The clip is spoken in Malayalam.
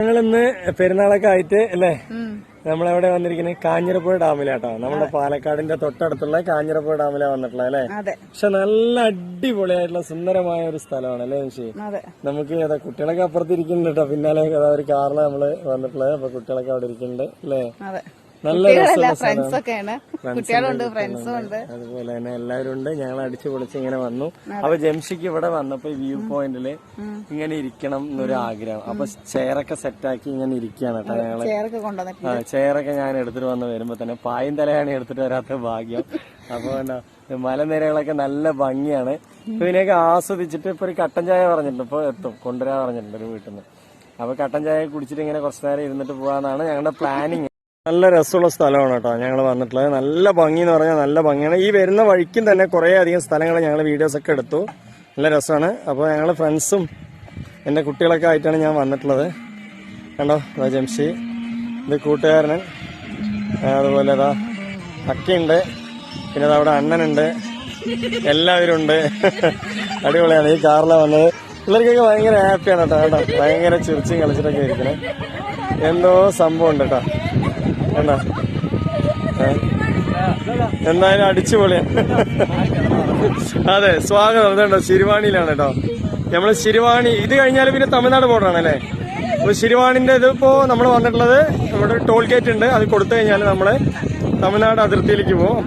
ഞങ്ങളിന്ന് പെരുന്നാളൊക്കെ ആയിട്ട് അല്ലേ നമ്മളെവിടെ വന്നിരിക്കുന്നത് കാഞ്ഞിരപ്പുഴ ഡാമിലാട്ടോ. നമ്മുടെ പാലക്കാടിന്റെ തൊട്ടടുത്തുള്ള കാഞ്ഞിരപ്പുഴ ഡാമിലാ വന്നിട്ടുള്ളത് അല്ലേ. പക്ഷെ നല്ല അടിപൊളിയായിട്ടുള്ള സുന്ദരമായ ഒരു സ്ഥലമാണ് അല്ലേ മനുഷ്യ. നമുക്ക് അതാ കുട്ടികളൊക്കെ അപ്പുറത്തിരിക്കുന്നുണ്ട് കേട്ടോ. പിന്നാലെ ഒരു കാറിലാണ് നമ്മള് വന്നിട്ടുള്ളത്. അപ്പൊ കുട്ടികളൊക്കെ അവിടെ ഇരിക്കുന്നുണ്ട് അല്ലേ. നല്ല അതുപോലെ തന്നെ എല്ലാവരും ഉണ്ട്. ഞങ്ങൾ അടിച്ചു പൊളിച്ച് ഇങ്ങനെ വന്നു. അപ്പൊ ജംഷിക്ക് ഇവിടെ വന്നപ്പോ വ്യൂ പോയിന്റില് ഇങ്ങനെ ഇരിക്കണം എന്നൊരു ആഗ്രഹം. അപ്പൊ ചെയറൊക്കെ സെറ്റാക്കി ഇങ്ങനെ ഇരിക്കുകയാണ് കേട്ടോ ഞങ്ങള്. ചെയറൊക്കെ ഞാൻ എടുത്തിട്ട് വന്ന് വരുമ്പോ തന്നെ പായും തലയാണ് എടുത്തിട്ട് വരാത്ത ഭാഗ്യം. അപ്പൊ എന്താ മലനിരകളൊക്കെ നല്ല ഭംഗിയാണ്. ഇതിനെയൊക്കെ ആസ്വദിച്ചിട്ട് ഇപ്പൊ ഒരു കട്ടൻ ചായ പറഞ്ഞിട്ടുണ്ട്. ഇപ്പൊ എത്തും കൊണ്ടുവരാൻ പറഞ്ഞിട്ടുണ്ട് ഒരു വീട്ടിൽ നിന്ന്. അപ്പൊ കട്ടൻ ചായ കുടിച്ചിട്ട് ഇങ്ങനെ കുറച്ചു നേരം ഇരുന്നിട്ട് പോകാന്നാണ് ഞങ്ങളുടെ പ്ലാനിങ്. നല്ല രസമുള്ള സ്ഥലമാണ് കേട്ടോ ഞങ്ങൾ വന്നിട്ടുള്ളത്. നല്ല ഭംഗി എന്ന് പറഞ്ഞാൽ നല്ല ഭംഗിയാണ്. ഈ വരുന്ന വഴിക്കും തന്നെ കുറേ അധികം സ്ഥലങ്ങൾ ഞങ്ങൾ വീഡിയോസ് ഒക്കെ എടുത്തു. നല്ല രസമാണ്. അപ്പോൾ ഞങ്ങൾ ഫ്രണ്ട്സും എൻ്റെ കുട്ടികളൊക്കെ ആയിട്ടാണ് ഞാൻ വന്നിട്ടുള്ളത്. കണ്ടോ ജംഷി, ഇത് കൂട്ടുകാരനൻ, അതുപോലെ അതാ അക്കയുണ്ട്, പിന്നെ അവിടെ അണ്ണനുണ്ട്, എല്ലാവരും ഉണ്ട്. അടിപൊളിയാണ്. ഈ കാറിലാണ് വന്നത്. പിള്ളേർക്കൊക്കെ ഭയങ്കര ഹാപ്പിയാണ് കേട്ടോ. ഭയങ്കര ചിരിച്ചും കളിച്ചിട്ടൊക്കെ ഇരിക്കണേ. എന്തോ സംഭവം ഉണ്ട് കേട്ടോ. എന്താ എന്തായാലും അടിച്ചുപൊളിയാ. അതെ, സ്വാഗതം. ഇതുണ്ടോ ശിരുവാണിയിലാണ് കേട്ടോ. നമ്മള് ശിരുവാണി ഇത് കഴിഞ്ഞാൽ പിന്നെ തമിഴ്നാട് ബോർഡറാണ് അല്ലേ. അപ്പൊ ശിരുവാണിന്റെ ഇതിപ്പോ നമ്മൾ വന്നിട്ടുള്ളത് ഇവിടെ ടോൾ ഗേറ്റ് ഉണ്ട്. അത് കൊടുത്തു കഴിഞ്ഞാൽ നമ്മള് തമിഴ്നാട് അതിർത്തിയിലേക്ക് പോകും.